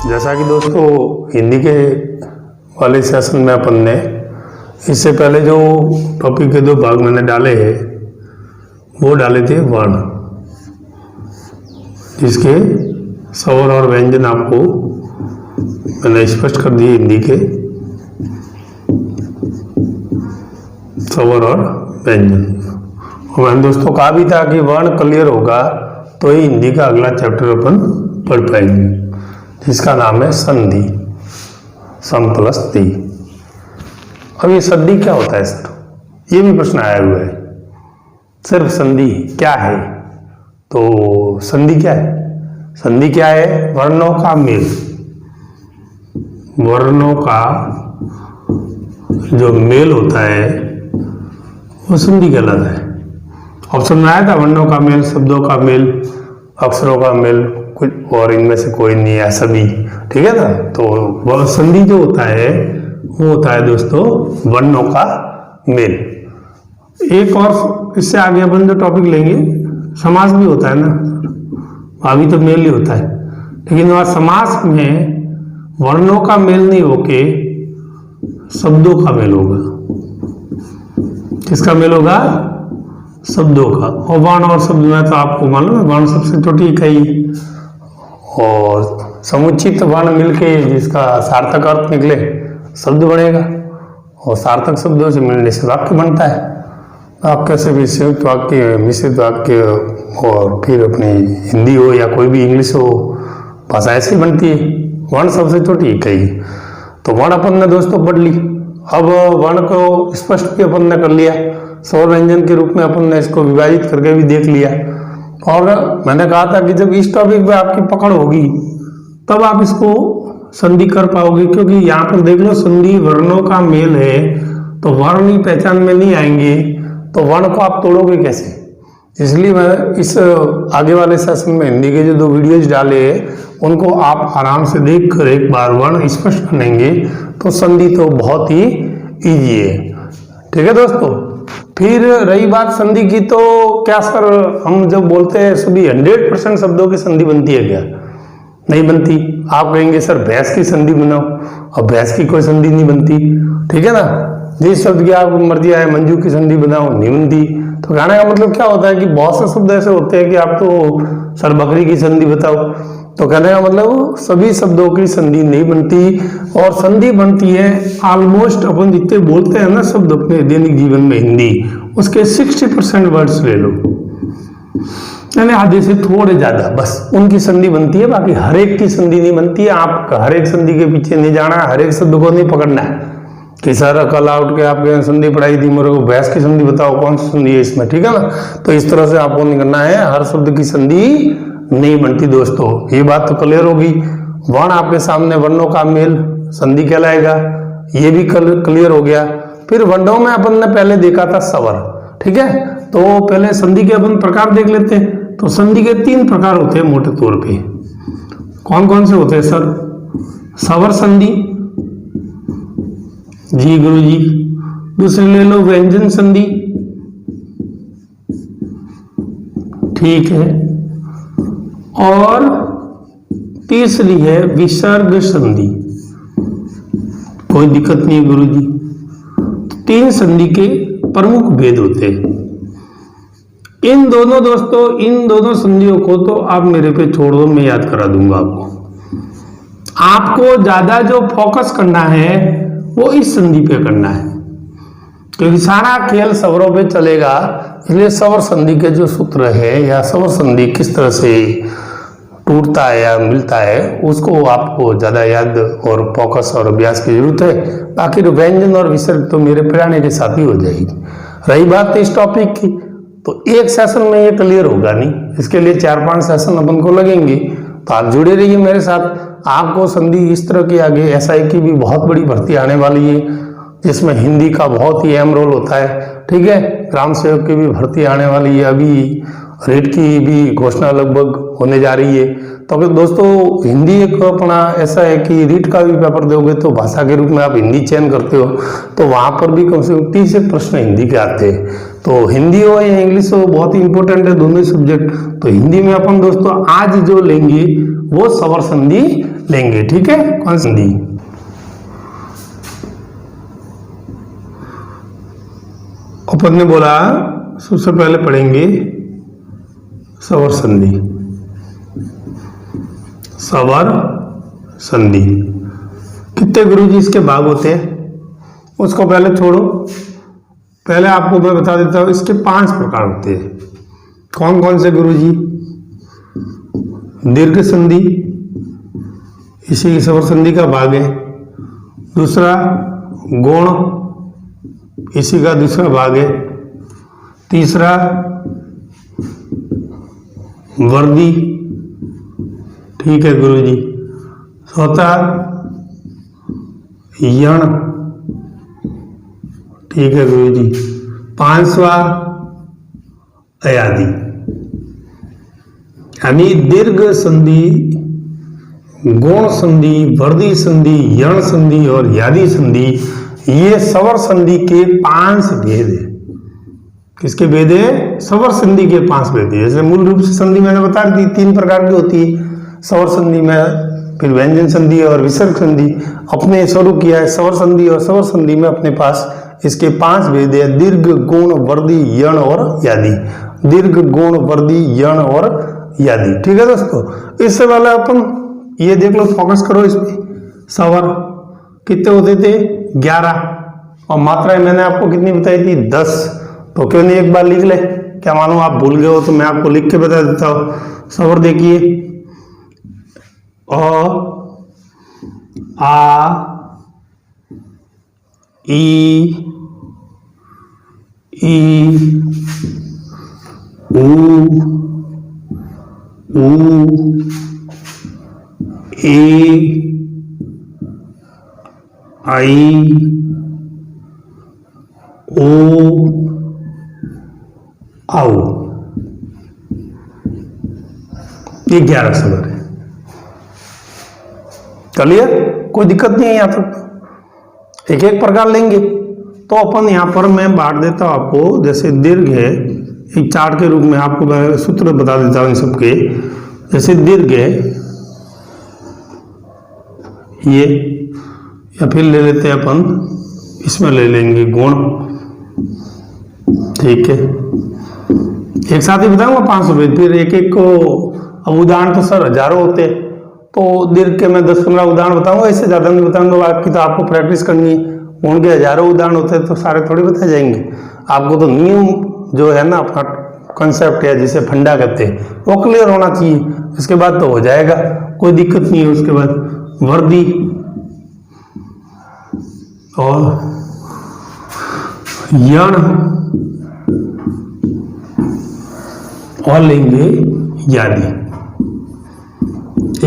जैसा कि दोस्तों हिंदी के वाले सेशन में अपन ने इससे पहले जो टॉपिक के दो भाग मैंने डाले हैं वो डाले थे वर्ण, जिसके स्वर और व्यंजन आपको मैंने स्पष्ट कर दिए। हिंदी के स्वर और व्यंजन, और मैंने दोस्तों कहा भी था कि वर्ण क्लियर होगा तो ही हिंदी का अगला चैप्टर अपन पढ़ पाएंगे, जिसका नाम है संधि, सम प्लस ती। अब ये संधि क्या होता है सर, ये भी प्रश्न आया हुआ है। सिर्फ संधि क्या है, तो संधि क्या है? संधि क्या है? वर्णों का मेल, वर्णों का जो मेल होता है वो संधि कहलाता है। ऑप्शन में आया था वर्णों का मेल, शब्दों का मेल, अक्षरों का मेल, कुछ और इनमें से कोई नहीं है, सभी, ठीक है ना। तो वह संधि जो होता है वो होता है दोस्तों वर्णों का मेल। एक और इससे आगे अपन जो टॉपिक लेंगे, समास भी होता है ना, अभी तो मेल ही होता है, लेकिन वह समास में वर्णों का मेल नहीं होके शब्दों का मेल होगा। किसका मेल होगा? शब्दों का। और वर्ण और शब्द में तो आपको मालूम है वर्ण सबसे छोटी इकाई, और समुचित वर्ण मिलके जिसका सार्थक अर्थ निकले शब्द बनेगा, और सार्थक शब्दों से मिलने से वाक्य बनता है। वाक्य से भी संयुक्त वाक्य, मिश्रित वाक्य, और फिर अपनी हिंदी हो या कोई भी इंग्लिश हो, भाषा ऐसी बनती है। वर्ण सबसे छोटी इकाई। तो वर्ण अपन ने दोस्तों पढ़ ली। अब वर्ण को स्पष्ट भी अपन ने कर लिया, स्वर व्यंजन के रूप में अपन ने इसको विभाजित करके भी देख लिया। और मैंने कहा था कि जब इस टॉपिक पे आपकी पकड़ होगी तब आप इसको संधि कर पाओगे, क्योंकि यहाँ पर देख लो संधि वर्णों का मेल है, तो वर्ण ही पहचान में नहीं आएंगे तो वर्ण को आप तोड़ोगे कैसे? इसलिए मैं इस आगे वाले सेशन में हिंदी के जो दो वीडियोज डाले हैं उनको आप आराम से देख कर एक बार वर्ण स्पष्ट बनेंगे तो संधि तो बहुत ही ईजी है, ठीक है दोस्तों। फिर रही बात संधि की, तो क्या सर हम जब बोलते हैं सभी 100% शब्दों की संधि बनती है क्या? नहीं बनती। आप कहेंगे सर भैंस की संधि बनाओ, अब भैंस की कोई संधि नहीं बनती, ठीक है ना। जिस शब्द की आपको मर्जी आए, मंजू की संधि बनाओ, नहीं बनती। तो कहने का मतलब क्या होता है कि बहुत से शब्द ऐसे होते हैं कि आप तो सर बकरी की संधि बताओ, तो कहने का मतलब सभी शब्दों की संधि नहीं बनती। और संधि बनती है ऑलमोस्ट अपन जितने बोलते हैं ना शब्द अपने दैनिक जीवन में हिंदी, उसके 60% वर्ड्स ले लो, यानी आधे से थोड़े ज्यादा, बस उनकी संधि बनती है। बाकी हर एक की संधि नहीं बनती है। आप हर एक संधि के पीछे नहीं जाना है, हर एक शब्द को नहीं पकड़ना है कि सर कल आउट के आपके संधि पढ़ाई थी, मेरे को भैंस की संधि बताओ कौन सी संधि है इसमें, ठीक है ना। तो इस तरह से आपको नहीं करना है, हर शब्द की संधि नहीं बनती दोस्तों, ये बात तो क्लियर होगी। वर्ण आपके सामने, वर्णों का मेल संधि कहलाएगा, ये भी क्लियर हो गया। फिर वर्णों में अपन ने पहले देखा था स्वर, ठीक है। तो पहले संधि के अपन प्रकार देख लेते हैं। तो संधि के 3 प्रकार होते हैं मोटे तौर पे। कौन कौन से होते हैं सर? स्वर संधि, जी गुरु जी। दूसरी ले लो व्यंजन संधि, ठीक है। और तीसरी है विसर्ग संधि। कोई दिक्कत नहीं है गुरु जी। 3 संधि के प्रमुख भेद होते हैं। इन दोनों दोस्तों, इन दोनों संधियों को तो आप मेरे पे छोड़ दो, मैं याद करा दूंगा आपको। आपको ज्यादा जो फोकस करना है वो इस संधि पे करना है, क्योंकि सारा खेल स्वरों पे चलेगा। इसलिए स्वर संधि के जो सूत्र है या स्वर संधि किस तरह से टूटता है या मिलता है, उसको आपको ज्यादा याद और फोकस और अभ्यास की जरूरत है। बाकी व्यंजन और विसर्ग तो मेरे पढ़ाने के साथ ही हो जाएगी। रही बात इस टॉपिक की, तो एक सेशन में ये क्लियर होगा नहीं, इसके लिए 4-5 सेशन अपन को लगेंगे। तो आप जुड़े रहिए मेरे साथ। आपको संधि इस तरह की आगे एसआई की भी बहुत बड़ी भर्ती आने वाली है, जिसमें हिंदी का बहुत ही अहम रोल होता है, ठीक है। ग्राम सेवक की भी भर्ती आने वाली है, अभी रेट की भी घोषणा लगभग होने जा रही है। तो अगर दोस्तों हिंदी एक अपना ऐसा है कि रीट का भी पेपर दोगे तो भाषा के रूप में आप हिंदी चयन करते हो, तो वहां पर भी कम से कम 30 प्रश्न हिंदी के आते हैं। तो हिंदी हो या इंग्लिश हो, बहुत ही इंपॉर्टेंट है दोनों ही सब्जेक्ट। तो हिंदी में अपन दोस्तों आज जो लेंगे वो स्वर संधि लेंगे। ठीक है, कौन संधि? अपन ने बोला सबसे पहले पढ़ेंगे सवर संधि। सवर संधि कितने गुरुजी इसके भाग होते हैं उसको पहले छोड़ो, पहले आपको मैं बता देता हूं इसके 5 प्रकार होते हैं। कौन कौन से गुरुजी? दीर्घ संधि, इसी सवर संधि का भाग है। दूसरा गौण, इसी का दूसरा भाग है। तीसरा वर्दी, ठीक है गुरुजी। चौथा यण, ठीक है गुरुजी। 5वां अयादि। यानी दीर्घ संधि, गौण संधि, वर्दी संधि, यण संधि और यादि संधि, ये सवर संधि के 5 भेद है। किसके भेद है? सवर संधि के 5 भेद है। जैसे मूल रूप से संधि मैंने बता दी 3 प्रकार की होती है सवर संधि में, फिर व्यंजन संधि और विसर्ग संधि अपने शुरू किया है। सवर संधि और सवर संधि में अपने पास इसके 5 भेद है, दीर्घ, गौण, वर्दी, यण और यादि। दीर्घ, गौण, वर्दी, यण और यादि। ठीक है दोस्तों, इससे पहले अपन ये देख लो, फोकस करो इस पे। सवर कितने होते थे? 11, और मात्राएं मैंने आपको कितनी बताई थी? 10। तो क्यों नहीं एक बार लिख ले? क्या मानो आप भूल गए हो तो मैं आपको लिख के बता देता हूं। सवर देखिए, अ, आ, ई, ऊ, ए, आई, ओ, आओ। ये 11 स्वर है। क्लियर? कोई दिक्कत नहीं है यहां तक। एक एक प्रकार लेंगे तो अपन यहां पर मैं बांट देता हूं आपको। जैसे दीर्घ है, एक चार्ट के रूप में आपको मैं सूत्र बता देता हूं इन सबके। जैसे दीर्घ है ये, या फिर ले लेते हैं अपन, इसमें ले लेंगे गुण। ठीक है, एक साथ ही बताऊंगा 500 भेद, फिर एक एक को। अब उदाहरण तो सर हजारों होते हैं, तो दीर्घ के मैं 10-15 उदाहरण बताऊंगा, इससे ज्यादा नहीं बताऊंगा। आपकी तो आपको प्रैक्टिस करनी है, उनके हजारों उदाहरण होते हैं तो सारे थोड़ी बताए जाएंगे। आपको तो नियम जो है ना, अपना कंसेप्ट है जिसे फंडा कहते हैं, वो क्लियर होना चाहिए। इसके बाद तो हो जाएगा, कोई दिक्कत नहीं है। उसके बाद वर्दी और यण और लेंगे यादि।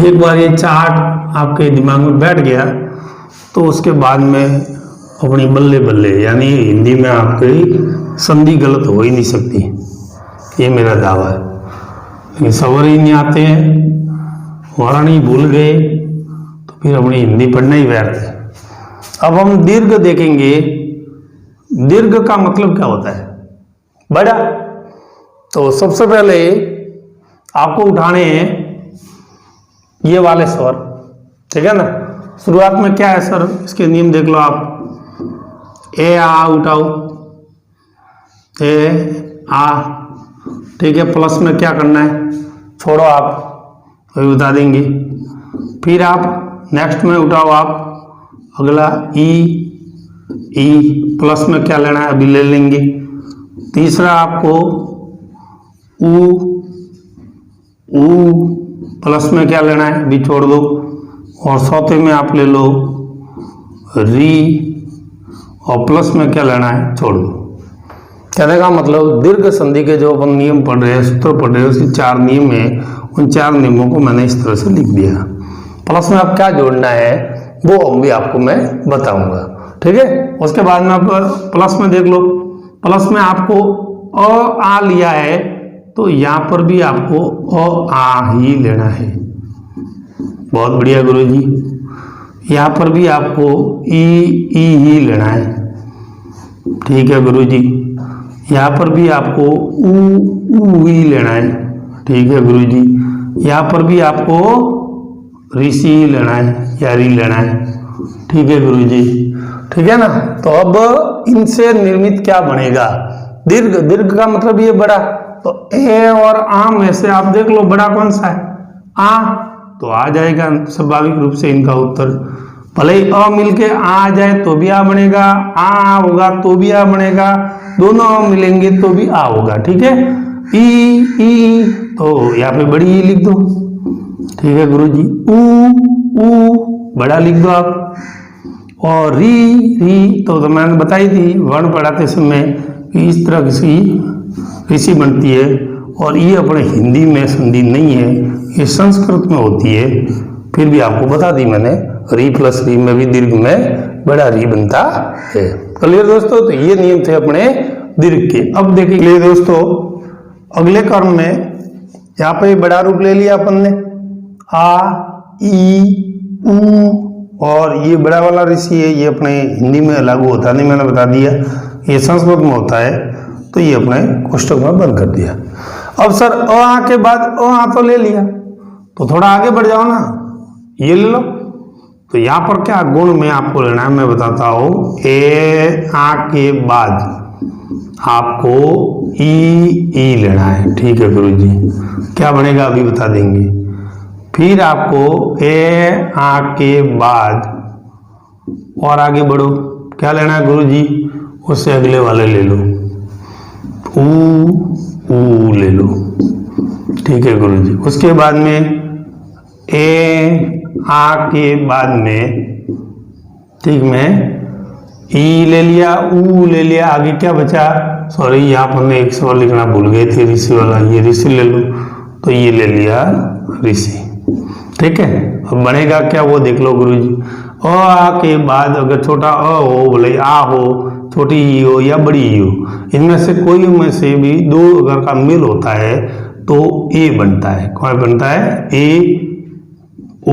एक बार ये चार्ट आपके दिमाग में बैठ गया तो उसके बाद में अपनी बल्ले बल्ले, यानी हिंदी में आपकी संधि गलत हो ही नहीं सकती, ये मेरा दावा है। लेकिन सवर ही नहीं आते हैं, वर्ण ही भूल गए तो फिर अपनी हिंदी पढ़ना ही व्यर्थ है। अब हम दीर्घ देखेंगे। दीर्घ का मतलब क्या होता है? बड़ा। तो सबसे पहले आपको उठाने हैं ये वाले स्वर, ठीक है ना। शुरुआत में क्या है सर, इसके नियम देख लो आप। ए आ उठाओ, ए आ, ठीक है। प्लस में क्या करना है, छोड़ो आप, वही बता देंगे। फिर आप नेक्स्ट में उठाओ आप अगला ई, प्लस में क्या लेना है अभी ले लेंगे। तीसरा आपको ऊ, प्लस में क्या लेना है अभी छोड़ दो। और चौथे में आप ले लो री, और प्लस में क्या लेना है छोड़ दो। कहने का मतलब दीर्घ संधि के जो अपन नियम पढ़ रहे हैं, सूत्र पढ़ रहे हैं, उसके 4 नियम है। उन 4 नियमों को मैंने इस तरह से लिख दिया। प्लस में आप क्या जोड़ना है वो भी आपको मैं बताऊंगा, ठीक है। उसके बाद में आप प्लस में देख लो। प्लस में आपको अ आ लिया है तो यहां पर भी आपको अ आ ही लेना है। बहुत बढ़िया गुरुजी। यहां पर भी आपको ई ही लेना है, ठीक है गुरुजी। यहाँ पर भी आपको ऊ ही लेना है, ठीक है गुरुजी। यहाँ पर भी आपको ऋषि लेना है या री लेना है। ठीक है गुरु जी, ठीक है ना। तो अब इनसे निर्मित क्या बनेगा? दीर्घ। दीर्घ का मतलब ये बड़ा, तो ए और आ में से आप देख लो बड़ा कौन सा है? आ, तो आ जाएगा स्वाभाविक रूप से इनका उत्तर। भले ही अ मिलके आ जाए तो भी आ बनेगा, आ होगा तो भी आ बनेगा, दोनों अ मिलेंगे तो भी आ होगा। ठीक है। ई, तो यहाँ पे बड़ी ई लिख दो। ठीक है गुरु जी। ऊ बड़ा लिख दो आप। और री तो मैंने बताई थी वर्ण पढ़ाते समय कि इस तरह की ऋषि बनती है। और ये अपने हिंदी में संधि नहीं है, ये संस्कृत में होती है। फिर भी आपको बता दी मैंने, री प्लस री में भी दीर्घ में बड़ा री बनता है। क्लियर दोस्तों? तो ये नियम थे अपने दीर्घ के। अब देखिए दोस्तों, अगले क्रम में यहाँ पे बड़ा रूप ले लिया अपन ने, आ, ई, ऊ, और ये बड़ा वाला ऋषि है, ये अपने हिंदी में लागू होता नहीं, मैंने बता दिया। ये संस्कृत में होता है, तो ये अपने कोष्टक में बंद कर दिया। अब सर अ आ के बाद अ आ तो ले लिया, तो थोड़ा आगे बढ़ जाओ ना, ये ले लो। तो यहाँ पर क्या गुण में आपको लेना है, मैं बताता हूँ। ए आ के बाद आपको ई लेना है। ठीक है गुरु जी, क्या बनेगा अभी बता देंगे। फिर आपको ए आ के बाद और आगे बढ़ो, क्या लेना है गुरु जी? उससे अगले वाले ले लो, ऊ ले लो। ठीक है गुरु जी। उसके बाद में ए आ के बाद में, ठीक में ई ले लिया, ऊ ले लिया, आगे क्या बचा? सॉरी, यहाँ पर मैं एक सवाल लिखना भूल गए थे, ऋषि वाला। ये ऋषि ले लो, तो ये ले लिया ऋषि। ठीक है। अब बनेगा क्या वो देख लो गुरु जी। अ आ के बाद अगर छोटा अ हो, बोले आ हो, छोटी ई हो या बड़ी ई हो, इनमें से कोई में से भी दो अगर का मेल होता है तो ए बनता है। कौन बनता है? ए, ओ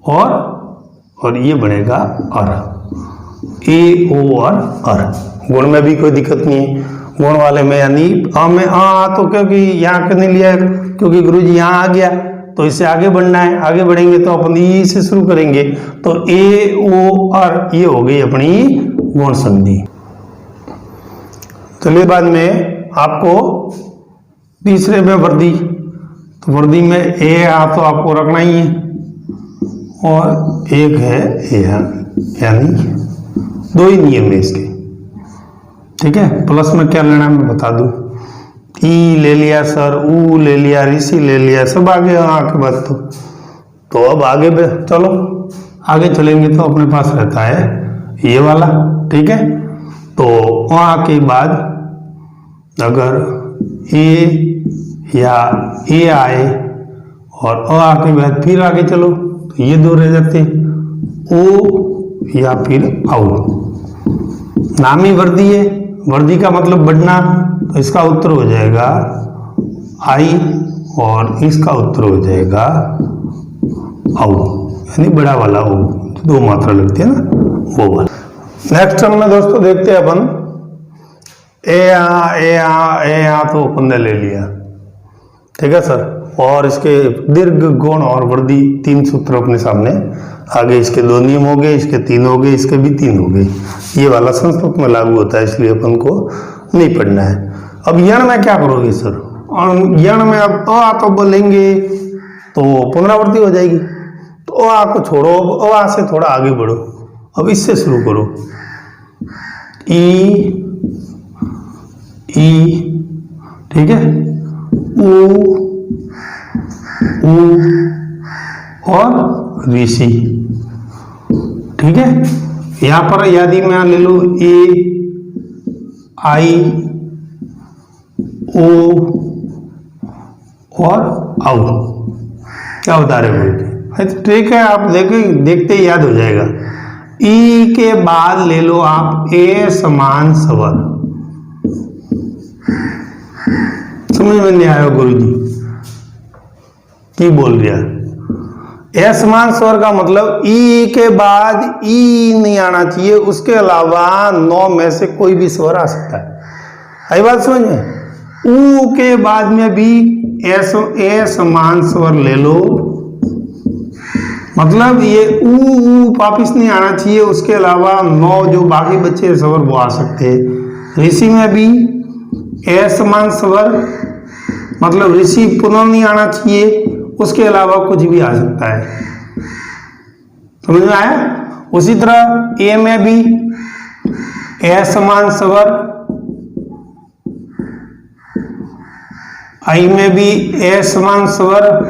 और ये बनेगा अर। ए, ओ और अर। गुण में भी कोई दिक्कत नहीं है, गुण वाले में यानी अ में आ, तो क्योंकि यहाँ के नहीं लिया, क्योंकि गुरु जी यहाँ आ गया, तो इससे आगे बढ़ना है। आगे बढ़ेंगे तो अपन ई से शुरू करेंगे, तो ए, ओ, अर, ये हो गई अपनी गुण संधि। चलिए बाद में आपको तीसरे में वर्दी, तो वर्दी में ए आ तो आपको रखना ही है, और एक है ए आ, यानी दो ही नियम है इसके। ठीक है। प्लस में क्या लेना मैं बता दूं। ई ले लिया सर, ऊ ले लिया, ऋषि ले लिया, सब आगे आके बात। तो अब आगे चलो, आगे चलेंगे तो अपने पास रहता है ये वाला। ठीक है। तो वहाँ के बाद अगर ए या ए आए और अ के बाद फिर आगे चलो, तो ये दो रह जाते हैं, ओ या फिर औ। नामी वर्दी है, वर्दी का मतलब बढ़ना, तो इसका उत्तर हो जाएगा आई, और इसका उत्तर हो जाएगा औ, यानी बड़ा वाला ओ, दो मात्रा लगती है ना, वो वाला। नेक्स्ट टर्म में दोस्तों देखते हैं अपन ए आ तो अपन ने ले लिया। ठीक है सर। और इसके दीर्घ, गुण और वर्दी तीन सूत्र अपने सामने। आगे इसके दो नियम हो गए, इसके तीन हो गए, इसके भी तीन हो गए। ये वाला संस्कृत में लागू होता है, इसलिए अपन को नहीं पढ़ना है। अब यण में क्या करोगे सर? और यण में अब अ तो बोलेंगे तो पुनरावृत्ति हो जाएगी, तो अ को छोड़ो, अब अ से थोड़ा आगे बढ़ो। अब इससे शुरू करो, ई, ठीक है, ऊ और ऋषि। ठीक है। यहां पर यदि मैं ले लो ए, आई, ओ और औ, क्या बता रहे हो? तो ठीक है, आप देखते ही याद हो जाएगा। ई के बाद ले लो आप ए समान स्वर। समझ में नहीं आया गुरु जी की बोल दिया? ए समान स्वर का मतलब ई के बाद ई नहीं आना चाहिए, उसके अलावा 9 में से कोई भी स्वर आ सकता है। आई बात समझ में? ऊ के बाद में भी ए समान स्वर ले लो, मतलब ये ऊ वापिस नहीं आना चाहिए, उसके अलावा 9 जो बाकी बच्चे स्वर वो आ सकते हैं। ऋषि में भी ए समान स्वर, मतलब ऋषि पुनः नहीं आना चाहिए, उसके अलावा कुछ भी आ सकता है। समझ में आया? उसी तरह ए में भी ए समान स्वर, आई में भी ए समान स्वर,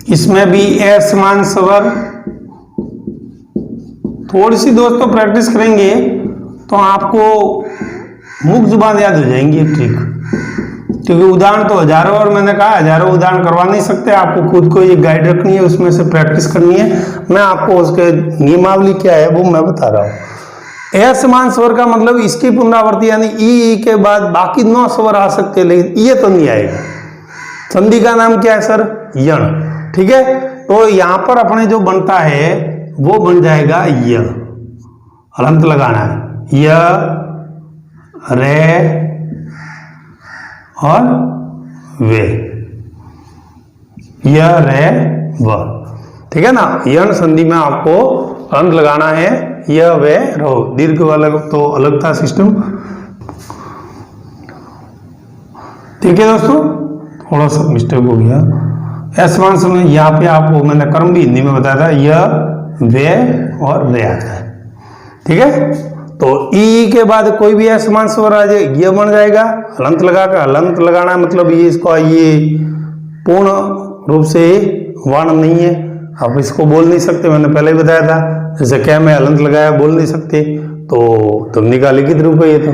इसमें भी ए समान स्वर। थोड़ी सी दोस्तों प्रैक्टिस करेंगे तो आपको मुख जुबान याद हो जाएंगी ट्रिक, क्योंकि उदाहरण तो हजारों, और मैंने कहा हजारों उदाहरण करवा नहीं सकते, आपको खुद को ये गाइड रखनी है, उसमें से प्रैक्टिस करनी है। मैं आपको उसके नियमावली क्या है वो मैं बता रहा हूँ। ए समान स्वर का मतलब इसकी पुनरावृत्ति, यानी ई के बाद बाकी 9 स्वर आ सकते हैं, लेकिन ये तो नहीं आएगा। संधि का नाम क्या है सर? यण। ठीक है, तो यहां पर अपने जो बनता है वो बन जाएगा य, हलंत लगाना है, य रे और वे, य रे व। ठीक है ना? यण संधि में आपको हलंत लगाना है, य वे रो। दीर्घ वाला तो अलग था सिस्टम। ठीक है दोस्तों, थोड़ा सा मिस्टेक हो गया। असमान समय यहाँ पे आपको मैंने क्रम भी हिंदी में बताया था, य वे और रे आता है। ठीक है, तो ई के बाद कोई भी असमान स्वर आ जाए ये बन जाएगा, हलंत लगाकर। हलंत लगाना मतलब ये इसको, ये पूर्ण रूप से वर्ण नहीं है, आप इसको बोल नहीं सकते, मैंने पहले ही बताया था। जैसे क्या मैं हलंत लगाया बोल नहीं सकते, तो तुमने का लिखित रूप है ये, तो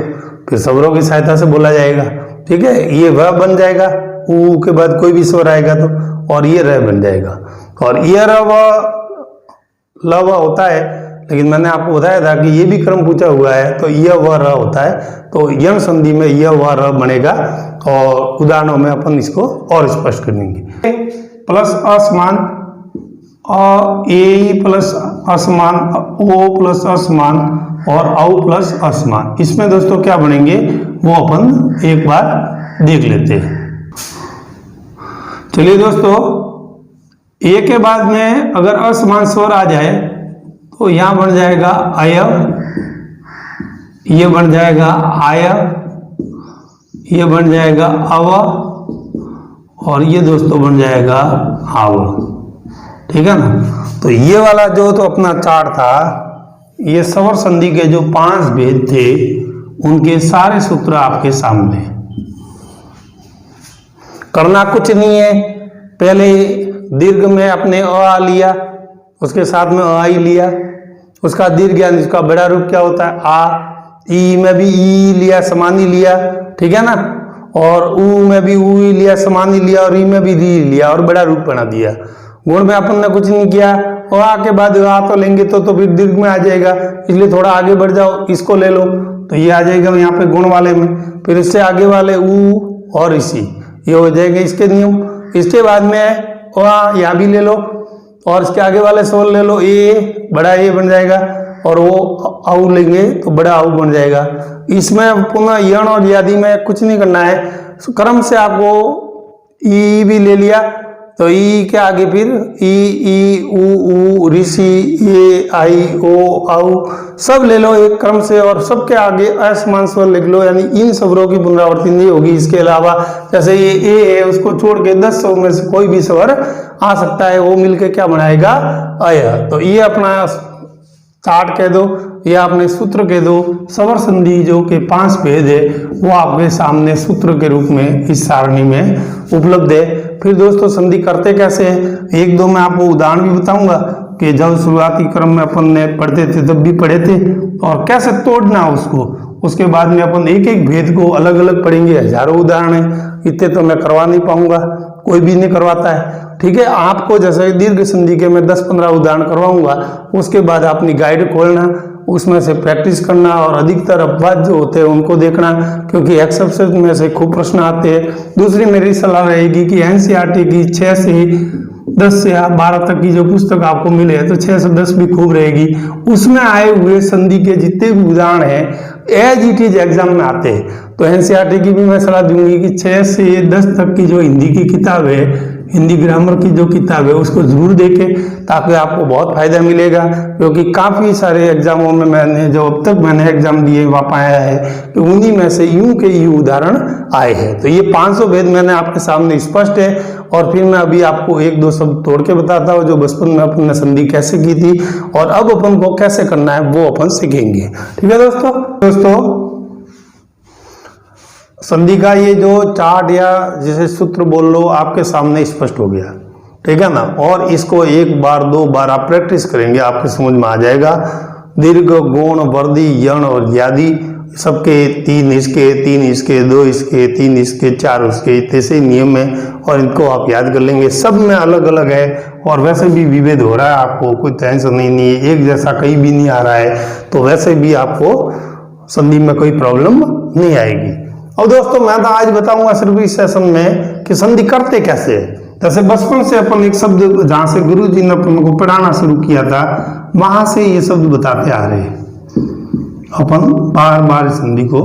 फिर स्वरों की सहायता से बोला जाएगा। ठीक है, ये वह बन जाएगा, ऊ के बाद कोई भी स्वर आएगा तो, और ये र बन जाएगा। और ये र व ल व होता है, लेकिन मैंने आपको बताया था कि ये भी क्रम पूछा हुआ है, तो य व र होता है, तो यण संधि में य व र बनेगा। और उदाहरणों में अपन इसको और स्पष्ट करेंगे। प्लस असमान, अ ए प्लस असमान, ओ प्लस असमान और औ प्लस असमान, इसमें दोस्तों क्या बनेंगे वो अपन एक बार देख लेते हैं। चलिए दोस्तों, ए के बाद में अगर असमान स्वर आ जाए तो यहां बन जाएगा अय, ये बन जाएगा आय, ये बन जाएगा अव, और ये दोस्तों बन जाएगा आव। ठीक है ना? तो ये वाला जो तो अपना चार्ट था, ये स्वर संधि के जो 5 भेद थे उनके सारे सूत्र आपके सामने। करना कुछ नहीं है, पहले दीर्घ में अपने अ आ लिया, उसके साथ में अ आई लिया, उसका दीर्घ यानी उसका बड़ा रूप क्या होता है आ। ई में भी ई लिया, समानी लिया। ठीक है ना? और ऊ में भी ऊ ही लिया, समानी लिया, और ई में भी री लिया और बड़ा रूप बना दिया। गुण में अपन ने कुछ नहीं किया, और आ के बाद आ तो लेंगे तो फिर दीर्घ में आ जाएगा, इसलिए थोड़ा आगे बढ़ जाओ, इसको ले लो तो ये आ जाएगा यहाँ पे गुण वाले में। फिर इससे आगे वाले ऊ और इसी, ये हो जाएंगे इसके नियम। इसके बाद में यहाँ भी ले लो, और इसके आगे वाले स्वर ले लो, ए बड़ा ए बन जाएगा, और वो आउ लेंगे तो बड़ा आउ बन जाएगा। इसमें पुनः यण और यादि में कुछ नहीं करना है, क्रम से आपको ई भी ले लिया तो ई के आगे फिर ई ऊ ऋषि, ए आई ओ आउ सब ले लो एक क्रम से, और सबके आगे असमान स्वर लिख लो, यानी इन स्वरों की पुनरावृत्ति नहीं होगी। इसके अलावा जैसे ये ए है, उसको छोड़ के 10 स्वर में से कोई भी स्वर आ सकता है, वो मिलके क्या बनाएगा अय। तो ये अपना चार्ट कह दो या अपने सूत्र कह दो। स्वर संधि जो के 5 भेद है वो आपके सामने सूत्र के रूप में इस सारणी में उपलब्ध है। फिर दोस्तों संधि करते कैसे हैं, 1-2 मैं आपको उदाहरण भी बताऊंगा कि जब शुरुआती क्रम में अपन ने पढ़ते थे तब भी पढ़े थे, और कैसे तोड़ना उसको। उसके बाद में अपन एक एक भेद को अलग अलग पढ़ेंगे, हजारों उदाहरण है, इतने तो मैं करवा नहीं पाऊंगा, कोई भी नहीं करवाता है। ठीक है, आपको जैसे दीर्घ संधि के मैं 10-15 उदाहरण करवाऊंगा, उसके बाद अपनी गाइड खोलना, उसमें से प्रैक्टिस करना, और अधिकतर अपवाद जो होते हैं उनको देखना, क्योंकि एक्सरसाइज में से खूब प्रश्न आते हैं। दूसरी मेरी सलाह रहेगी कि एनसीईआरटी की 6 से 10 या 12 तक की जो पुस्तक आपको मिले तो 6 से 10 भी खूब रहेगी, उसमें आए हुए संधि के जितने भी उदाहरण हैं एज इट इज एग्जाम में आते हैं। तो एनसीईआरटी की भी मैं सलाह दूंगी कि 6 से 10 तक की जो हिंदी की किताब है, हिंदी ग्रामर की जो किताब है उसको जरूर देखें, ताकि आपको बहुत फायदा मिलेगा। क्योंकि काफ़ी सारे एग्जामों में मैंने जो अब तक मैंने एग्जाम दिए वहाँ पाया है कि उन्हीं में से यूं के यूं उदाहरण आए हैं। तो ये 500 भेद मैंने आपके सामने स्पष्ट है। और फिर मैं अभी आपको एक दो शब्द तोड़ के बताता हूँ जो बचपन में अपन ने संधि कैसे की थी और अब अपन को कैसे करना है वो अपन सीखेंगे। ठीक है दोस्तों संधि का ये जो चार्ट या जिसे सूत्र बोल लो आपके सामने स्पष्ट हो गया, ठीक है ना। और इसको एक बार दो बार आप प्रैक्टिस करेंगे, आपके समझ में आ जाएगा। दीर्घ, गौण, वर्दी, यण और यादि सबके 3 इसके, 3 इसके, 2 इसके, 3 इसके, 4 उसके, ऐसे नियम है और इनको आप याद कर लेंगे। सब में अलग अलग है और वैसे भी विभेद हो रहा है, आपको कोई टेंशन नहीं है, एक जैसा कहीं भी नहीं आ रहा है, तो वैसे भी आपको संधि में कोई प्रॉब्लम नहीं आएगी। और दोस्तों मैं तो आज बताऊंगा सिर्फ इस सेशन में कि संधि करते कैसे है। जैसे बचपन से अपन एक शब्द जहां से गुरु जी ने अपन को पढ़ाना शुरू किया था वहां से ये शब्द बताते आ रहे हैं, अपन बार बार संधि को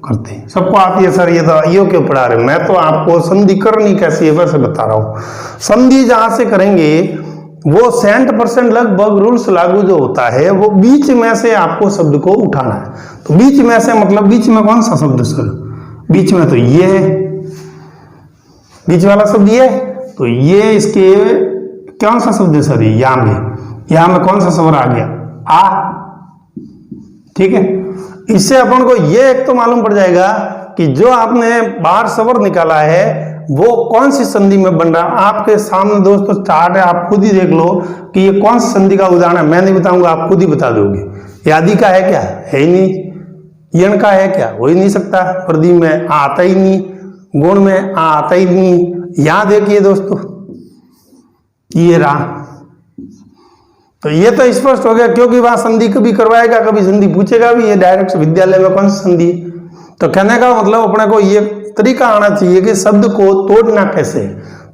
करते हैं। सबको आती है सर ये तो यो क्यों पढ़ा रहे, मैं तो आपको संधि करनी कैसी है वैसे बता रहा हूँ। संधि जहां से करेंगे वो 100% लगभग रूल्स लागू जो होता है वो बीच में से आपको शब्द को उठाना है। तो बीच में से मतलब बीच में कौन सा शब्द सर, बीच में तो ये है, बीच वाला शब्द ये है, तो ये इसके कौन सा शब्द है सर, यहां में कौन सा स्वर आ गया, आ। ठीक है, इससे अपन को ये एक तो मालूम पड़ जाएगा कि जो आपने बाहर स्वर निकाला है वो कौन सी संधि में बन रहा है। आपके सामने दोस्तों चार्ट है, आप खुद ही देख लो कि ये कौन सी संधि का उदाहरण है। मैं नहीं बताऊंगा, आप खुद ही बता दोगे। यादि का है क्या, है ही नहीं। यण का है क्या, हो ही नहीं सकता। वर्दी में आता ही नहीं, गुण में आता ही नहीं। यहां देखिए दोस्तों ये रहा, तो ये तो स्पष्ट हो गया क्योंकि वहां संधि कभी करवाएगा कभी संधि पूछेगा भी। ये डायरेक्ट विद्यालय में कौन सी संधि, तो कहने का मतलब अपने को ये तरीका आना चाहिए कि शब्द को तोड़ना कैसे।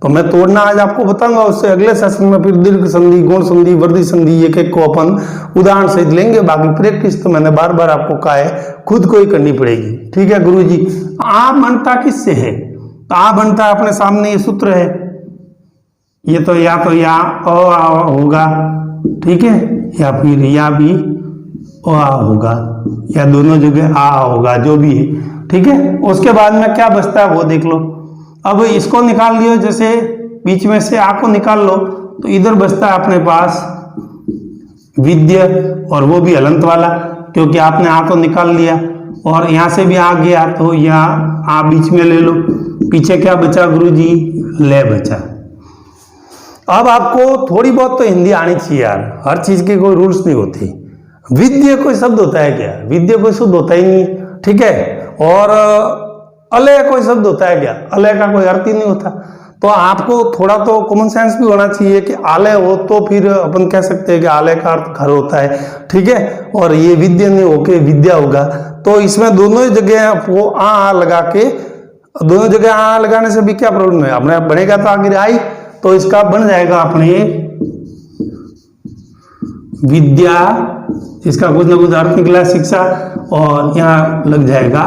तो मैं तोड़ना आज आपको बताऊंगा, उससे अगले सेशन में फिर दीर्घ संधि, गुण संधि, वर्दी संधि एक एक को अपन उदाहरण सहित लेंगे। बाकी प्रैक्टिस तो मैंने बार बार आपको कहा है खुद को ही करनी पड़ेगी। ठीक है गुरु जी, आ बनता किससे है, तो आ बनता अपने सामने ये सूत्र है, ये तो या अ होगा, ठीक है, या फिर या भी आ होगा, या दोनों जगह आ होगा, जो भी है। ठीक है, उसके बाद में क्या बचता है वो देख लो। अब इसको निकाल लियो, जैसे बीच में से आ को निकाल लो तो इधर बचता है अपने पास विद्य, और वो भी हलंत वाला, क्योंकि आपने आ तो निकाल लिया और यहां से भी आ गया तो यहाँ आ बीच में ले लो। पीछे क्या बचा गुरु जी, ले बचा। अब आपको थोड़ी बहुत तो हिंदी आनी चाहिए यार, हर चीज के कोई रूल्स नहीं होते। विद्य कोई शब्द होता है क्या, विद्य कोई शुद्ध होता ही नहीं, ठीक है। और अलय कोई शब्द होता है क्या, अलय का कोई अर्थ ही नहीं होता। तो आपको थोड़ा तो कॉमन सेंस भी होना चाहिए कि आलय हो तो फिर अपन कह सकते हैं कि आलय का अर्थ घर होता है, ठीक है। और ये विद्या नहीं होके विद्या होगा, तो इसमें दोनों जगह आपको आ लगा के, दोनों जगह आ लगाने से भी क्या प्रॉब्लम है, अपने बनेगा तो आगे आई, तो इसका बन जाएगा अपने विद्या, इसका कुछ ना कुछ अर्थ निकला शिक्षा, और यहाँ लग जाएगा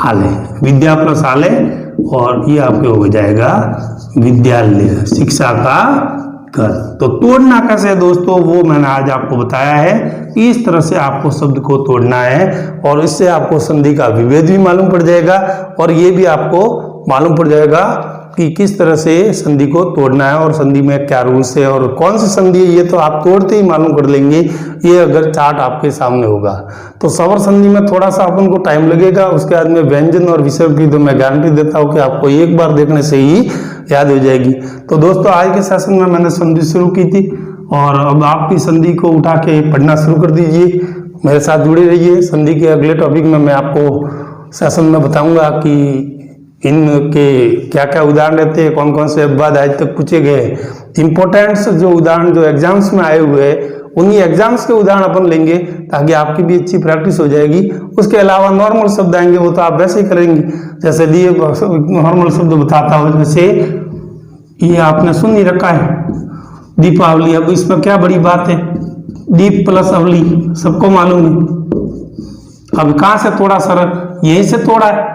आलय, विद्या प्लस आलय, और ये आपके हो जाएगा विद्यालय, शिक्षा का घर। तो तोड़ना कैसे है दोस्तों, वो मैंने आज आपको बताया है। इस तरह से आपको शब्द को तोड़ना है और इससे आपको संधि का विभेद भी मालूम पड़ जाएगा और ये भी आपको मालूम पड़ जाएगा कि किस तरह से संधि को तोड़ना है और संधि में क्या रूल्स है और कौन सी संधि है, ये तो आप तोड़ते ही मालूम कर लेंगे ये अगर चार्ट आपके सामने होगा। तो स्वर संधि में थोड़ा सा अपन को टाइम लगेगा, उसके बाद में व्यंजन और विसर्ग की तो मैं गारंटी देता हूँ कि आपको एक बार देखने से ही याद हो जाएगी। तो दोस्तों आज के सेशन में मैंने संधि शुरू की थी और अब आप भी संधि को उठा के पढ़ना शुरू कर दीजिए, मेरे साथ जुड़े रहिए। संधि के अगले टॉपिक में मैं आपको सेशन में बताऊंगा कि इनके क्या क्या उदाहरण रहते हैं, कौन कौन से अपवाद आज तक पूछे गए, इंपॉर्टेंट्स जो उदाहरण जो एग्जाम्स में आए हुए हैं उन्हीं एग्जाम्स के उदाहरण अपन लेंगे ताकि आपकी भी अच्छी प्रैक्टिस हो जाएगी। उसके अलावा नॉर्मल शब्द आएंगे वो तो आप वैसे ही करेंगे, जैसे दिए नॉर्मल शब्द बताता हूँ। जैसे ये आपने सुन ही रखा है दीपावली, अब इसमें क्या बड़ी बात है, दीप प्लस अवली सबको मालूम है। अब कहाँ से तोड़ा सर, यहीं से तोड़ा है,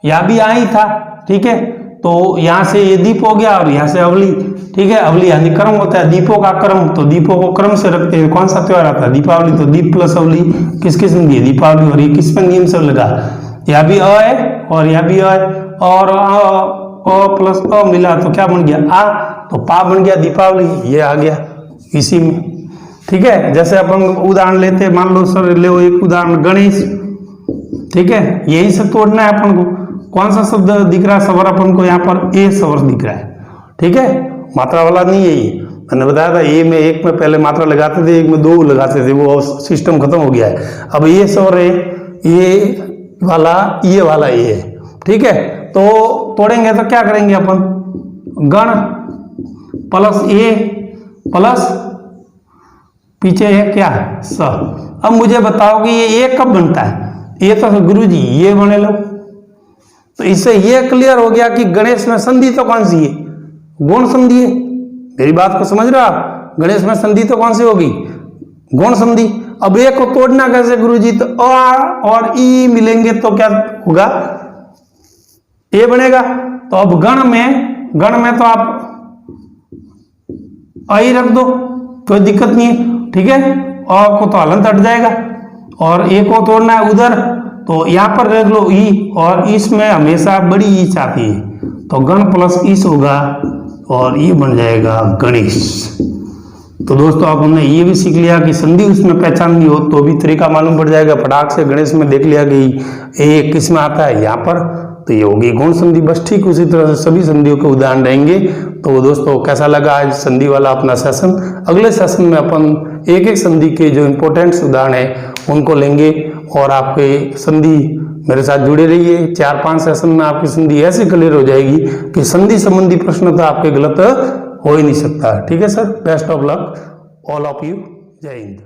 या भी आई था, ठीक है, तो यहाँ से ये दीप हो गया और यहाँ से अवली, ठीक है। अवली यानी क्रम होता है, दीपों का क्रम, तो दीपों को क्रम से रखते हैं। कौन सा त्योहार आता है? दीपावली। तो दीप प्लस अवली किसकी संधि है? दीपावली। और ये किस पर नियम से लगा? यहाँ भी अ है और यहाँ भी अ है, और अ प्लस अ मिला तो क्या बन गया? आ, तो पा बन गया दीपावली, ये आ गया इसी में, ठीक है। जैसे अपन उदाहरण लेते हैं, मान लो सर ले एक उदाहरण गणेश, ठीक है। यही से तोड़ना है अपन को। कौन सा शब्द दिख रहा है स्वर अपन को? यहाँ पर ए स्वर दिख रहा है, ठीक है। मात्रा वाला नहीं है ये, मैंने बताया था ए में एक में पहले मात्रा लगाते थे, एक में दो लगाते थे, वो सिस्टम खत्म हो गया है। अब ये स्वर है, ये वाला ये है, ठीक है। तो तोड़ेंगे तो क्या करेंगे अपन? गण प्लस ए प्लस पीछे है क्या? स। अब मुझे बताओ कि ये कब बनता है? ये तो गुरुजी ये बने लो, तो इससे ये क्लियर हो गया कि गणेश में संधि तो कौन सी है? गौण संधि है। मेरी बात को समझ रहे हो आप? गणेश में संधि तो कौन सी होगी? गौण संधि। अब ए को तोड़ना कैसे गुरुजी? तो अ और ई मिलेंगे तो क्या होगा? ए बनेगा। तो अब गण में तो आप अ ही रख दो, कोई दिक्कत नहीं है, ठीक है। अ को तो हलंत हट जाएगा, और ए को तोड़ना है उधर, तो यहां पर रख लो ई, और इसमें हमेशा बड़ी ईच आती है, तो गण प्लस ईस होगा और ये बन जाएगा गणेश। तो दोस्तों आप हमने ये भी सीख लिया कि संधि उसमें पहचाननी हो तो भी तरीका मालूम पड़ जाएगा। फटाक से गणेश में देख लिया कि ए किस में आता है, यहाँ पर, तो ये होगी गौण संधि। बस ठीक उसी तरह से सभी संधियों के उदाहरण रहेंगे। तो दोस्तों कैसा लगा आज संधि वाला अपना सेशन? अगले सेशन में अपन एक एक संधि के जो इंपॉर्टेंट उदाहरण है उनको लेंगे, और आपके संधि मेरे साथ जुड़े रहिए। 4-5 सेशन में आपकी संधि ऐसे क्लियर हो जाएगी कि संधि संबंधी प्रश्न तो आपके गलत हो ही नहीं सकता, ठीक है sir. Best of luck all of you. जय हिंद।